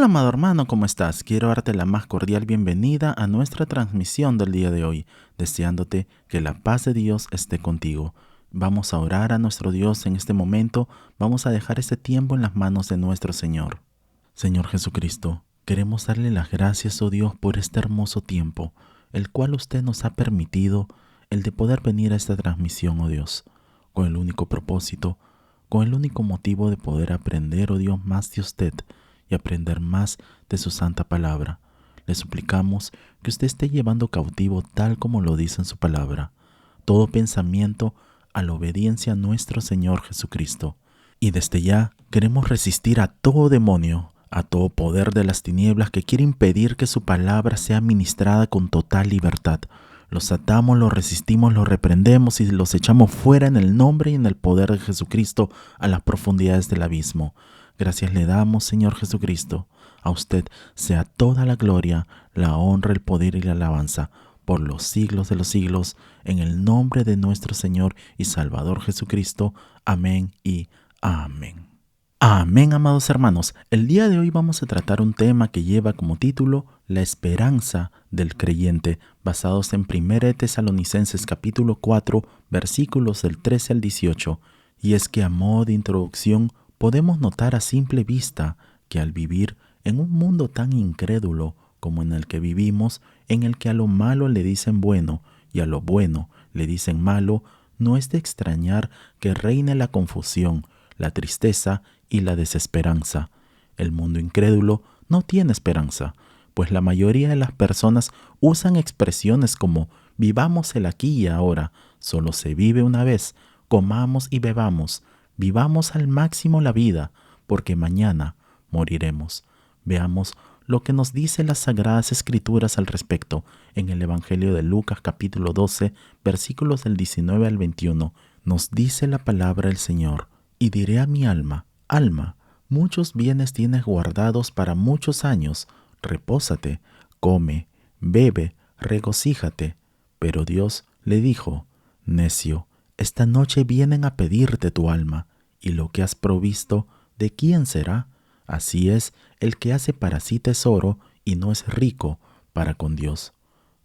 Hola amado hermano, ¿cómo estás? Quiero darte la más cordial bienvenida a nuestra transmisión del día de hoy, deseándote que la paz de Dios esté contigo. Vamos a orar a nuestro Dios en este momento, vamos a dejar este tiempo en las manos de nuestro Señor. Señor Jesucristo, queremos darle las gracias, oh Dios, por este hermoso tiempo, el cual usted nos ha permitido, el de poder venir a esta transmisión, oh Dios, con el único propósito, con el único motivo de poder aprender, oh Dios, más de usted y aprender más de su santa palabra. Le suplicamos que usted esté llevando cautivo, tal como lo dice en su palabra, todo pensamiento a la obediencia a nuestro Señor Jesucristo. Y desde ya queremos resistir a todo demonio, a todo poder de las tinieblas que quiere impedir que su palabra sea ministrada con total libertad. Los atamos, los resistimos, los reprendemos y los echamos fuera en el nombre y en el poder de Jesucristo a las profundidades del abismo. Gracias le damos, Señor Jesucristo. A usted sea toda la gloria, la honra, el poder y la alabanza por los siglos de los siglos, en el nombre de nuestro Señor y Salvador Jesucristo. Amén y amén. Amén, amados hermanos. El día de hoy vamos a tratar un tema que lleva como título La esperanza del creyente, basados en 1 Tesalonicenses capítulo 4, versículos del 13 al 18. Y es que a modo de introducción, podemos notar a simple vista que al vivir en un mundo tan incrédulo como en el que vivimos, en el que a lo malo le dicen bueno y a lo bueno le dicen malo, no es de extrañar que reine la confusión, la tristeza y la desesperanza. El mundo incrédulo no tiene esperanza, pues la mayoría de las personas usan expresiones como vivamos el aquí y ahora, solo se vive una vez, comamos y bebamos, vivamos al máximo la vida, porque mañana moriremos. Veamos lo que nos dicen las Sagradas Escrituras al respecto en el Evangelio de Lucas capítulo 12, versículos del 19 al 21. Nos dice la palabra del Señor: y diré a mi alma, alma, muchos bienes tienes guardados para muchos años, repósate, come, bebe, regocíjate. Pero Dios le dijo, necio, esta noche vienen a pedirte tu alma, y lo que has provisto, ¿de quién será? Así es el que hace para sí tesoro y no es rico para con Dios.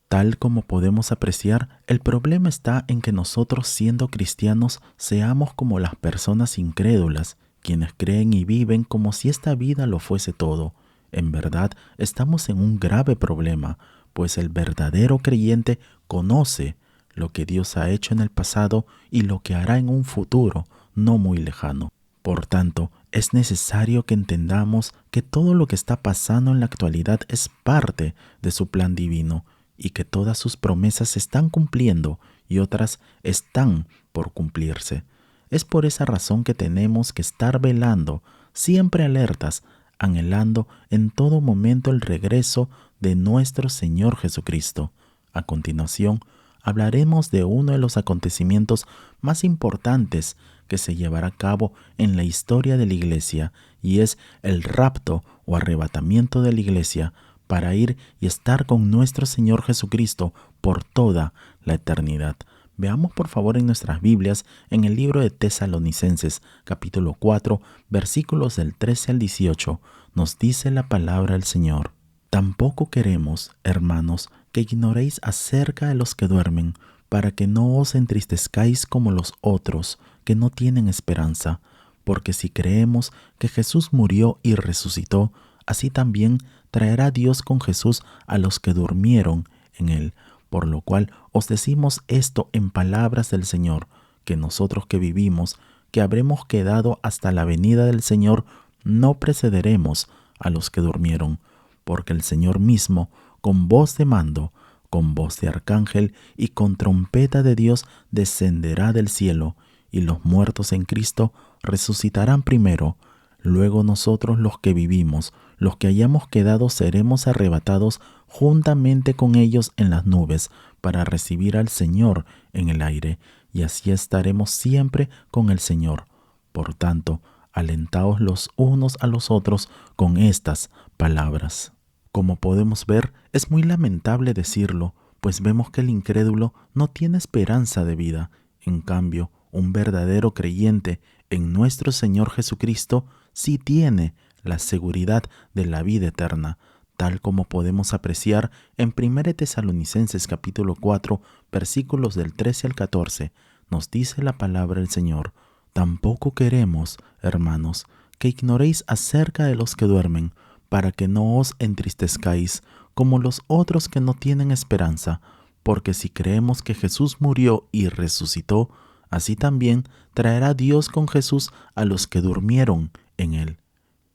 Tal como podemos apreciar, el problema está en que nosotros, siendo cristianos, seamos como las personas incrédulas, quienes creen y viven como si esta vida lo fuese todo. En verdad, estamos en un grave problema, pues el verdadero creyente conoce lo que Dios ha hecho en el pasado y lo que hará en un futuro no muy lejano. Por tanto, es necesario que entendamos que todo lo que está pasando en la actualidad es parte de su plan divino y que todas sus promesas se están cumpliendo y otras están por cumplirse. Es por esa razón que tenemos que estar velando, siempre alertas, anhelando en todo momento el regreso de nuestro Señor Jesucristo. A continuación, hablaremos de uno de los acontecimientos más importantes que se llevará a cabo en la historia de la Iglesia, y es el rapto o arrebatamiento de la Iglesia para ir y estar con nuestro Señor Jesucristo por toda la eternidad. Veamos por favor en nuestras Biblias en el libro de Tesalonicenses capítulo 4 versículos del 13 al 18. Nos dice la palabra del Señor: tampoco queremos, hermanos, que ignoréis acerca de los que duermen, para que no os entristezcáis como los otros, que no tienen esperanza. Porque si creemos que Jesús murió y resucitó, así también traerá Dios con Jesús a los que durmieron en él. Por lo cual os decimos esto en palabras del Señor, que nosotros que vivimos, que habremos quedado hasta la venida del Señor, no precederemos a los que durmieron. Porque el Señor mismo, con voz de mando, con voz de arcángel y con trompeta de Dios, descenderá del cielo, y los muertos en Cristo resucitarán primero. Luego nosotros los que vivimos, los que hayamos quedado, seremos arrebatados juntamente con ellos en las nubes, para recibir al Señor en el aire, y así estaremos siempre con el Señor. Por tanto, alentaos los unos a los otros con estas palabras. Como podemos ver, es muy lamentable decirlo, pues vemos que el incrédulo no tiene esperanza de vida. En cambio, un verdadero creyente en nuestro Señor Jesucristo sí tiene la seguridad de la vida eterna, tal como podemos apreciar en 1 Tesalonicenses capítulo 4, versículos del 13 al 14, nos dice la palabra del Señor: tampoco queremos, hermanos, que ignoréis acerca de los que duermen, para que no os entristezcáis como los otros que no tienen esperanza, porque si creemos que Jesús murió y resucitó, así también traerá Dios con Jesús a los que durmieron en él.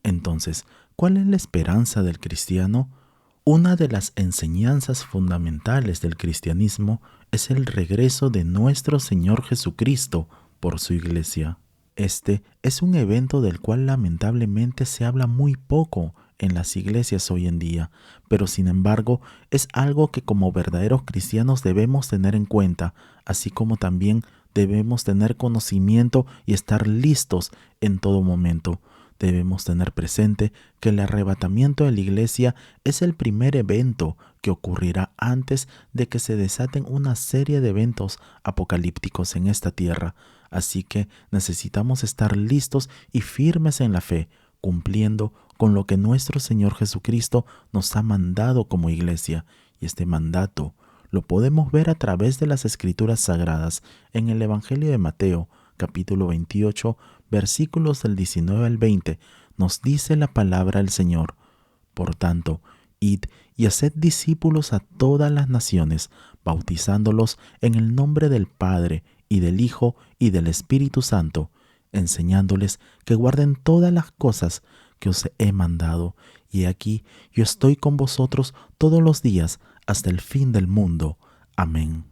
Entonces, ¿cuál es la esperanza del cristiano? Una de las enseñanzas fundamentales del cristianismo es el regreso de nuestro Señor Jesucristo por su iglesia. Este es un evento del cual lamentablemente se habla muy poco en las iglesias hoy en día, pero sin embargo es algo que como verdaderos cristianos debemos tener en cuenta, así como también debemos tener conocimiento y estar listos en todo momento. Debemos tener presente que el arrebatamiento de la iglesia es el primer evento que ocurrirá antes de que se desaten una serie de eventos apocalípticos en esta tierra. Así que necesitamos estar listos y firmes en la fe, cumpliendo con lo que nuestro Señor Jesucristo nos ha mandado como iglesia. Y este mandato lo podemos ver a través de las Escrituras Sagradas en el Evangelio de Mateo, capítulo 28, versículos del 19 al 20, nos dice la palabra del Señor: por tanto, id y haced discípulos a todas las naciones, bautizándolos en el nombre del Padre, y del Hijo, y del Espíritu Santo, enseñándoles que guarden todas las cosas que os he mandado. Y he aquí, yo estoy con vosotros todos los días, hasta el fin del mundo. Amén.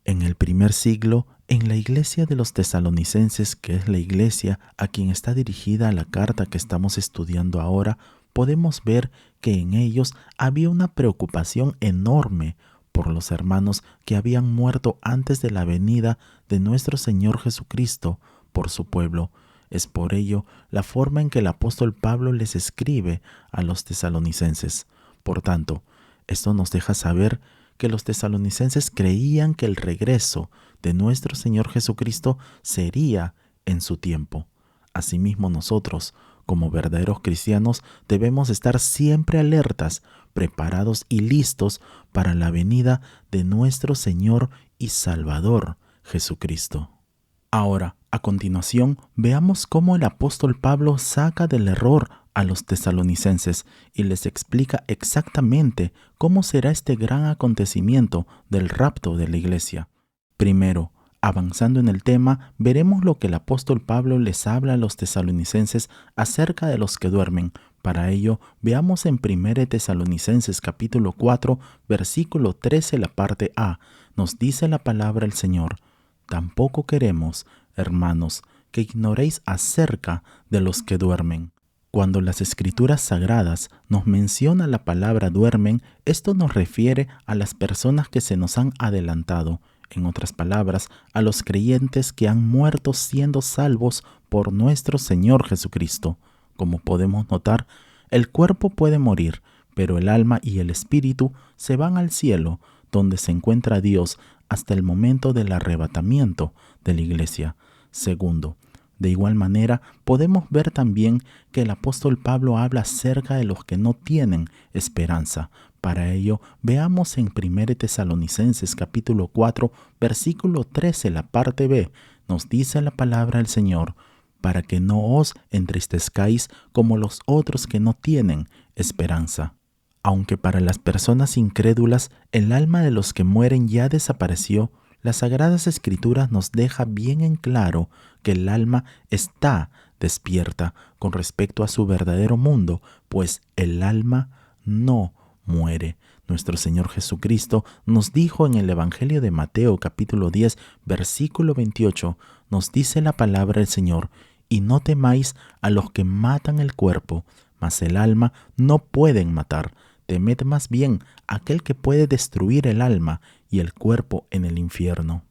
En el primer siglo, en la iglesia de los tesalonicenses, que es la iglesia a quien está dirigida la carta que estamos estudiando ahora, podemos ver que en ellos había una preocupación enorme por los hermanos que habían muerto antes de la venida de nuestro Señor Jesucristo por su pueblo. Es por ello la forma en que el apóstol Pablo les escribe a los tesalonicenses. Por tanto, esto nos deja saber que los tesalonicenses creían que el regreso de nuestro Señor Jesucristo sería en su tiempo. Asimismo nosotros, como verdaderos cristianos, debemos estar siempre alertas, preparados y listos para la venida de nuestro Señor y Salvador Jesucristo. Ahora, a continuación, veamos cómo el apóstol Pablo saca del error a los tesalonicenses y les explica exactamente cómo será este gran acontecimiento del rapto de la iglesia. Primero, avanzando en el tema, veremos lo que el apóstol Pablo les habla a los tesalonicenses acerca de los que duermen. Para ello, veamos en 1 Tesalonicenses capítulo 4, versículo 13, la parte A. Nos dice la palabra del Señor: tampoco queremos, hermanos, que ignoréis acerca de los que duermen. Cuando las Escrituras Sagradas nos menciona la palabra duermen, esto nos refiere a las personas que se nos han adelantado. En otras palabras, a los creyentes que han muerto siendo salvos por nuestro Señor Jesucristo. Como podemos notar, el cuerpo puede morir, pero el alma y el espíritu se van al cielo, donde se encuentra Dios hasta el momento del arrebatamiento de la iglesia. Segundo, de igual manera, podemos ver también que el apóstol Pablo habla acerca de los que no tienen esperanza. Para ello, veamos en 1 Tesalonicenses capítulo 4, versículo 13, la parte B, nos dice la palabra del Señor: para que no os entristezcáis como los otros que no tienen esperanza. Aunque para las personas incrédulas el alma de los que mueren ya desapareció, las Sagradas Escrituras nos deja bien en claro que el alma está despierta con respecto a su verdadero mundo, pues el alma no muere. Nuestro Señor Jesucristo nos dijo en el Evangelio de Mateo capítulo 10, versículo 28, nos dice la palabra del Señor: y no temáis a los que matan el cuerpo, mas el alma no pueden matar. Temed más bien a aquel que puede destruir el alma y el cuerpo en el infierno.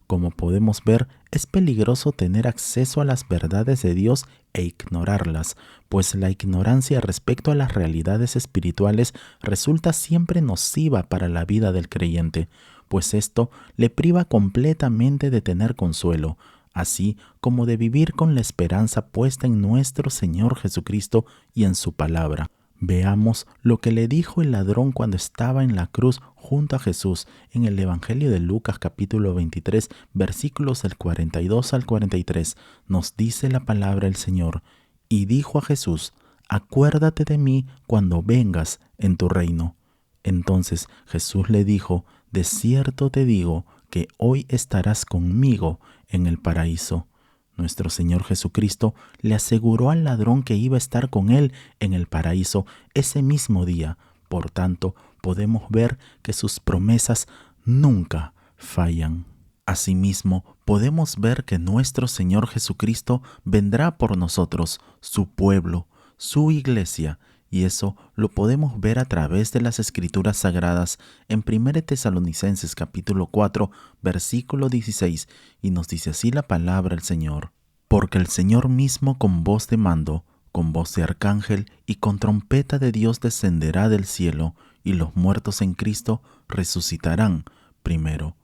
Como podemos ver, es peligroso tener acceso a las verdades de Dios e ignorarlas, pues la ignorancia respecto a las realidades espirituales resulta siempre nociva para la vida del creyente, pues esto le priva completamente de tener consuelo. así como de vivir con la esperanza puesta en nuestro Señor Jesucristo y en su palabra. Veamos lo que le dijo el ladrón cuando estaba en la cruz junto a Jesús en el Evangelio de Lucas capítulo 23, versículos del 42 al 43. Nos dice la palabra del Señor: y dijo a Jesús: acuérdate de mí cuando vengas en tu reino. Entonces Jesús le dijo: de cierto te digo que hoy estarás conmigo en el paraíso. Nuestro Señor Jesucristo le aseguró al ladrón que iba a estar con él en el paraíso ese mismo día. Por tanto, podemos ver que sus promesas nunca fallan. Asimismo, podemos ver que nuestro Señor Jesucristo vendrá por nosotros, su pueblo, su iglesia, y eso lo podemos ver a través de las Escrituras Sagradas en 1 Tesalonicenses capítulo 4, versículo 16, y nos dice así la palabra del Señor: porque el Señor mismo con voz de mando, con voz de arcángel y con trompeta de Dios descenderá del cielo, y los muertos en Cristo resucitarán primero.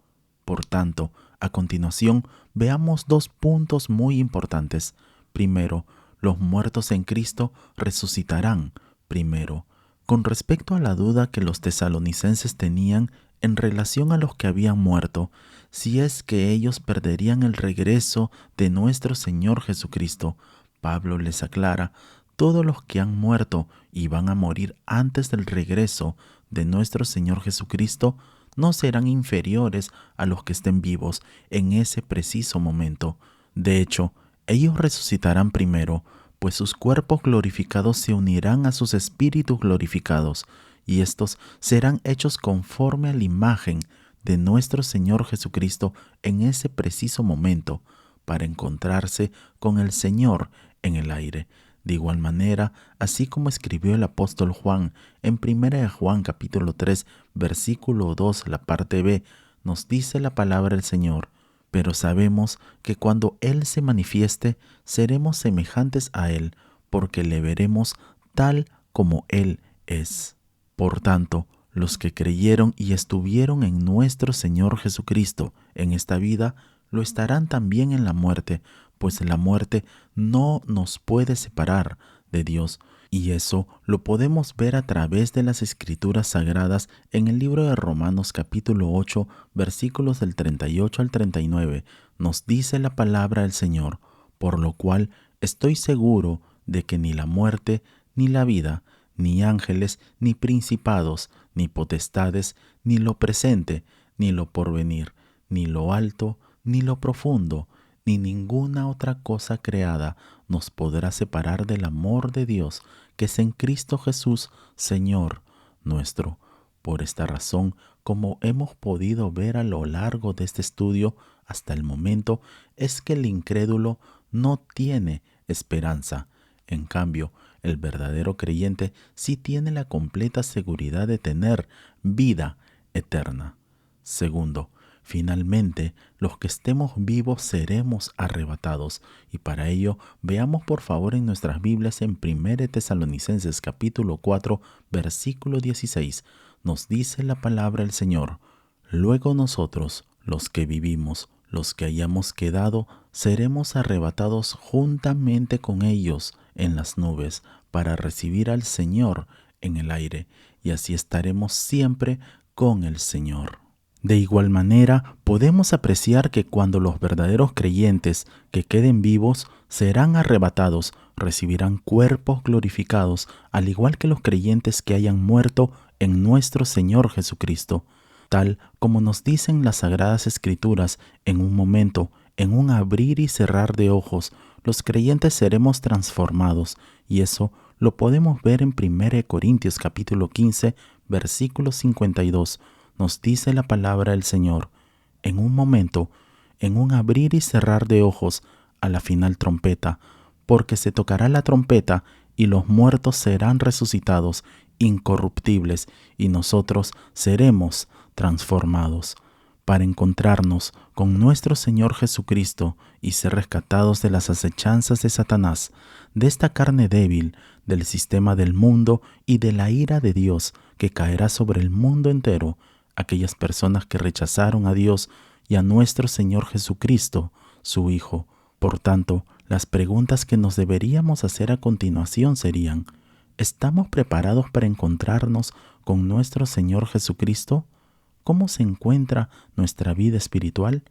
Por tanto, a continuación, veamos dos puntos muy importantes. Primero, los muertos en Cristo resucitarán primero. Con respecto a la duda que los tesalonicenses tenían en relación a los que habían muerto, si es que ellos perderían el regreso de nuestro Señor Jesucristo, Pablo les aclara: todos los que han muerto y van a morir antes del regreso de nuestro Señor Jesucristo no serán inferiores a los que estén vivos en ese preciso momento. De hecho, ellos resucitarán primero, pues sus cuerpos glorificados se unirán a sus espíritus glorificados, y estos serán hechos conforme a la imagen de nuestro Señor Jesucristo en ese preciso momento, para encontrarse con el Señor en el aire. De igual manera, así como escribió el apóstol Juan en 1 Juan capítulo 3, versículo 2, la parte B, nos dice la palabra del Señor: pero sabemos que cuando Él se manifieste, seremos semejantes a Él, porque le veremos tal como Él es. Por tanto, los que creyeron y estuvieron en nuestro Señor Jesucristo en esta vida, lo estarán también en la muerte, pues la muerte no nos puede separar de Dios. Y eso lo podemos ver a través de las Escrituras Sagradas en el libro de Romanos capítulo 8, versículos del 38 al 39. Nos dice la palabra del Señor: por lo cual estoy seguro de que ni la muerte, ni la vida, ni ángeles, ni principados, ni potestades, ni lo presente, ni lo porvenir, ni lo alto, ni lo profundo, ni ninguna otra cosa creada nos podrá separar del amor de Dios que es en Cristo Jesús, Señor nuestro. Por esta razón, como hemos podido ver a lo largo de este estudio hasta el momento, es que el incrédulo no tiene esperanza. En cambio, el verdadero creyente sí tiene la completa seguridad de tener vida eterna. Segundo, finalmente, los que estemos vivos seremos arrebatados, y para ello veamos por favor en nuestras Biblias en 1 Tesalonicenses capítulo 4, versículo 16. Nos dice la palabra del Señor: luego nosotros, los que vivimos, los que hayamos quedado, seremos arrebatados juntamente con ellos en las nubes para recibir al Señor en el aire, y así estaremos siempre con el Señor. De igual manera, podemos apreciar que cuando los verdaderos creyentes que queden vivos serán arrebatados, recibirán cuerpos glorificados, al igual que los creyentes que hayan muerto en nuestro Señor Jesucristo. Tal como nos dicen las Sagradas Escrituras, en un momento, en un abrir y cerrar de ojos, los creyentes seremos transformados, y eso lo podemos ver en 1 Corintios capítulo 15, versículo 52. Nos dice la palabra del Señor: en un momento, en un abrir y cerrar de ojos, a la final trompeta, porque se tocará la trompeta y los muertos serán resucitados, incorruptibles, y nosotros seremos transformados, para encontrarnos con nuestro Señor Jesucristo y ser rescatados de las acechanzas de Satanás, de esta carne débil, del sistema del mundo y de la ira de Dios que caerá sobre el mundo entero. Aquellas personas que rechazaron a Dios y a nuestro Señor Jesucristo, su Hijo. Por tanto, las preguntas que nos deberíamos hacer a continuación serían: ¿estamos preparados para encontrarnos con nuestro Señor Jesucristo? ¿Cómo se encuentra nuestra vida espiritual?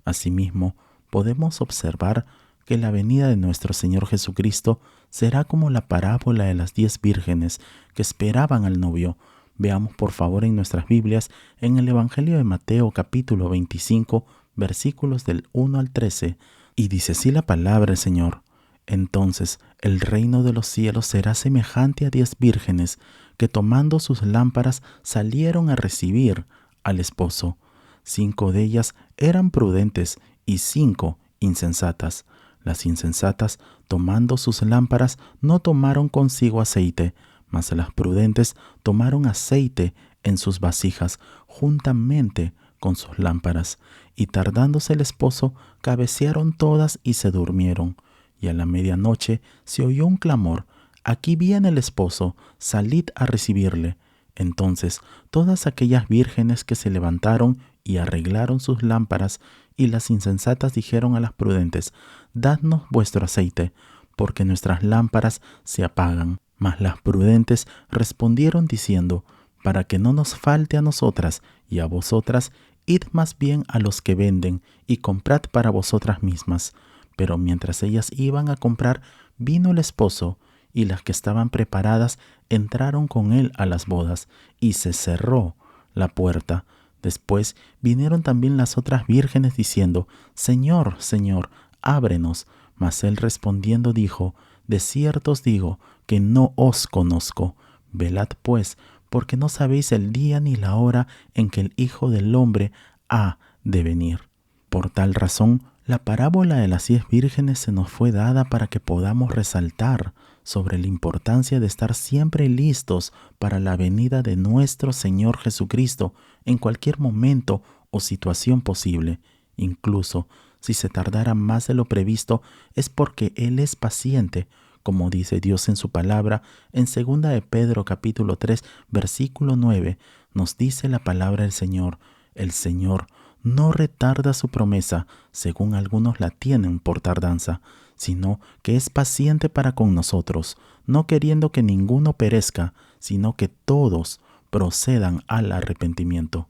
Asimismo, podemos observar que la venida de nuestro Señor Jesucristo será como la parábola de las 10 vírgenes que esperaban al novio. Veamos por favor en nuestras Biblias, en el Evangelio de Mateo capítulo 25, versículos del 1 al 13, y dice así la palabra del Señor: Entonces el reino de los cielos será semejante a 10 vírgenes que tomando sus lámparas salieron a recibir al esposo. 5 de ellas eran prudentes y 5 insensatas. Las insensatas, tomando sus lámparas, no tomaron consigo aceite, mas las prudentes tomaron aceite en sus vasijas juntamente con sus lámparas. Y tardándose el esposo, cabecearon todas y se durmieron. Y a la medianoche se oyó un clamor: «Aquí viene el esposo, salid a recibirle». Entonces todas aquellas vírgenes que se levantaron y arreglaron sus lámparas, y las insensatas dijeron a las prudentes: «Dadnos vuestro aceite, porque nuestras lámparas se apagan». Mas las prudentes respondieron diciendo: «Para que no nos falte a nosotras y a vosotras, id más bien a los que venden y comprad para vosotras mismas». Pero mientras ellas iban a comprar, vino el esposo, y las que estaban preparadas entraron con él a las bodas, y se cerró la puerta. Después vinieron también las otras vírgenes diciendo: «Señor, Señor, ábrenos». Mas él respondiendo dijo: «De cierto os digo que no os conozco. Velad pues, porque no sabéis el día ni la hora en que el Hijo del Hombre ha de venir». Por tal razón, la parábola de las 10 vírgenes se nos fue dada para que podamos resaltar sobre la importancia de estar siempre listos para la venida de nuestro Señor Jesucristo en cualquier momento o situación posible. Incluso si se tardara más de lo previsto, es porque Él es paciente, como dice Dios en su palabra. En 2 de Pedro capítulo 3, versículo 9, nos dice la palabra del Señor: «El Señor no retarda su promesa, según algunos la tienen por tardanza, sino que es paciente para con nosotros, no queriendo que ninguno perezca, sino que todos procedan al arrepentimiento».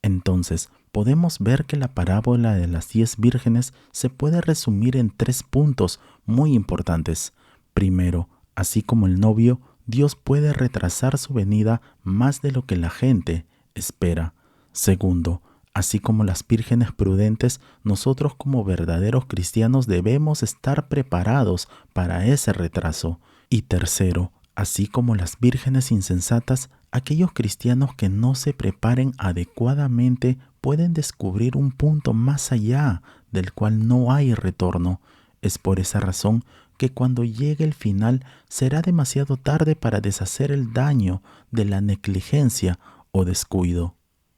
Entonces, podemos ver que la parábola de las 10 vírgenes se puede resumir en 3 puntos muy importantes. Primero, así como el novio, Dios puede retrasar su venida más de lo que la gente espera. Segundo, así como las vírgenes prudentes, nosotros como verdaderos cristianos debemos estar preparados para ese retraso. Y tercero, así como las vírgenes insensatas, aquellos cristianos que no se preparen adecuadamente pueden descubrir un punto más allá del cual no hay retorno. Es por esa razón que cuando llegue el final será demasiado tarde para deshacer el daño de la negligencia o descuido.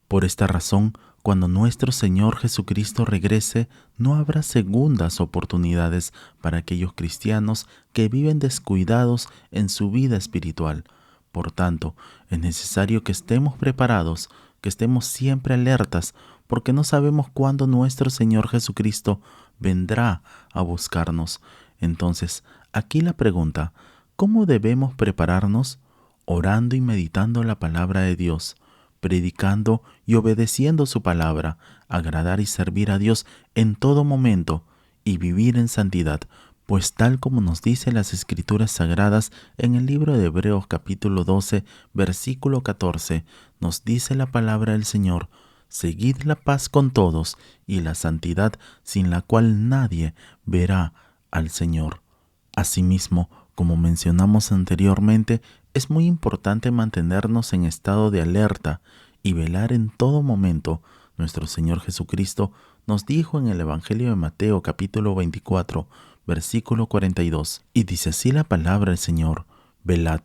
Por esta razón, cuando nuestro Señor Jesucristo regrese, no habrá segundas oportunidades para aquellos cristianos que viven descuidados en su vida espiritual. Por tanto, es necesario que estemos preparados, que estemos siempre alertas, porque no sabemos cuándo nuestro Señor Jesucristo vendrá a buscarnos. Entonces, aquí la pregunta: ¿cómo debemos prepararnos? Orando y meditando la palabra de Dios, predicando y obedeciendo su palabra, agradar y servir a Dios en todo momento y vivir en santidad, pues tal como nos dice las Escrituras Sagradas en el libro de Hebreos capítulo 12, versículo 14, nos dice la palabra del Señor: «Seguid la paz con todos y la santidad, sin la cual nadie verá al Señor». Asimismo, como mencionamos anteriormente, es muy importante mantenernos en estado de alerta y velar en todo momento. Nuestro Señor Jesucristo nos dijo en el Evangelio de Mateo capítulo 24, versículo 42, y dice así la palabra del Señor: «Velad,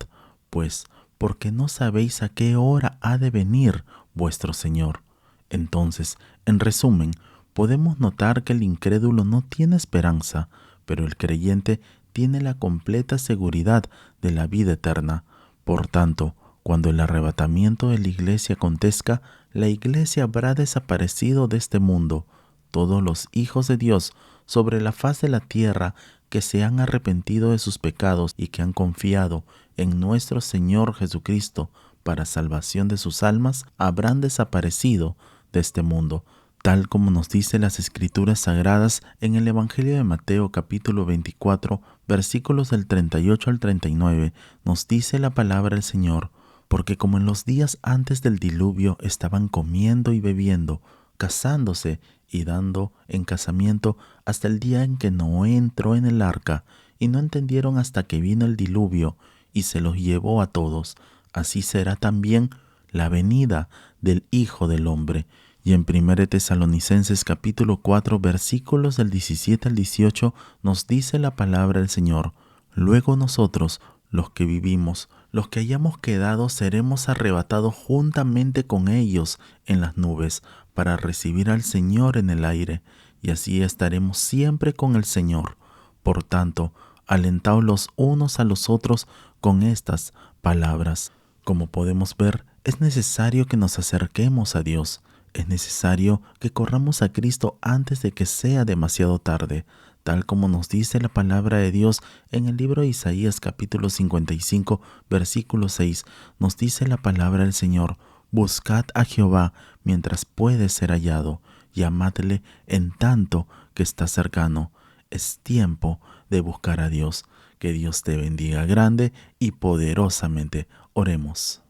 pues, porque no sabéis a qué hora ha de venir vuestro Señor». Entonces, en resumen, podemos notar que el incrédulo no tiene esperanza, pero el creyente tiene la completa seguridad de la vida eterna. Por tanto, cuando el arrebatamiento de la iglesia acontezca, la iglesia habrá desaparecido de este mundo. todos los hijos de Dios sobre la faz de la tierra que se han arrepentido de sus pecados y que han confiado en nuestro Señor Jesucristo para salvación de sus almas, habrán desaparecido de este mundo, tal como nos dice las Escrituras Sagradas en el Evangelio de Mateo capítulo 24, versículos del 38 al 39, nos dice la palabra del Señor: porque como en los días antes del diluvio estaban comiendo y bebiendo, casándose y dando en casamiento hasta el día en que Noé entró en el arca, y no entendieron hasta que vino el diluvio y se los llevó a todos, así será también la venida del Hijo del Hombre. Y en 1 Tesalonicenses capítulo 4 versículos del 17 al 18 nos dice la palabra del Señor: luego nosotros, los que vivimos, los que hayamos quedado, seremos arrebatados juntamente con ellos en las nubes, para recibir al Señor en el aire, y así estaremos siempre con el Señor. Por tanto, alentaos los unos a los otros con estas palabras. Como podemos ver, es necesario que nos acerquemos a Dios. Es necesario que corramos a Cristo antes de que sea demasiado tarde, tal como nos dice la palabra de Dios en el libro de Isaías capítulo 55, versículo 6. Nos dice la palabra del Señor: buscad a Jehová mientras puede ser hallado, llamadle en tanto que está cercano. Es tiempo de buscar a Dios. Que Dios te bendiga grande y poderosamente. Oremos.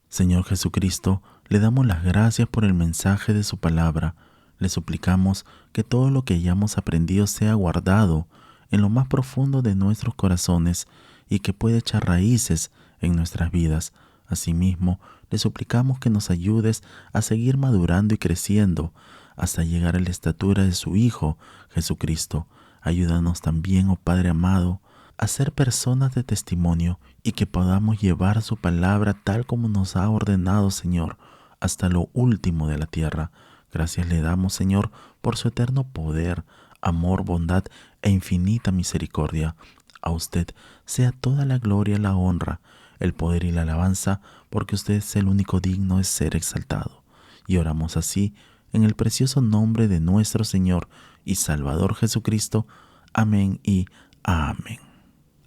Señor Jesucristo, le damos las gracias por el mensaje de su palabra. Le suplicamos que todo lo que hayamos aprendido sea guardado en lo más profundo de nuestros corazones y que pueda echar raíces en nuestras vidas. Asimismo, le suplicamos que nos ayudes a seguir madurando y creciendo hasta llegar a la estatura de su Hijo, Jesucristo. Ayúdanos también, oh Padre amado, a ser personas de testimonio y que podamos llevar su palabra tal como nos ha ordenado, Señor, hasta lo último de la tierra. Gracias le damos, Señor, por su eterno poder, amor, bondad e infinita misericordia. A usted sea toda la gloria, la honra, el poder y la alabanza, porque usted es el único digno de ser exaltado. Y oramos así en el precioso nombre de nuestro Señor y Salvador Jesucristo. Amén y amén.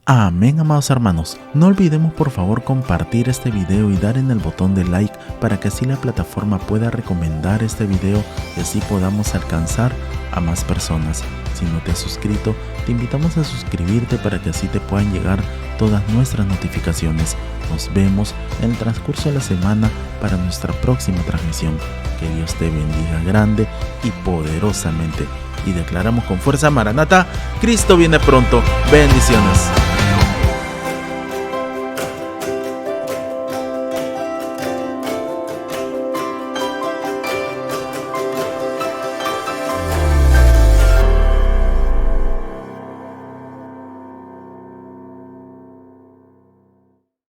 Amén, amados hermanos. No olvidemos por favor compartir este video y dar en el botón de like para que así la plataforma pueda recomendar este video y así podamos alcanzar a más personas. Si no te has suscrito, te invitamos a suscribirte para que así te puedan llegar todas nuestras notificaciones. Nos vemos en el transcurso de la semana para nuestra próxima transmisión. Que Dios te bendiga grande y poderosamente. Y declaramos con fuerza: Maranata, Cristo viene pronto. Bendiciones.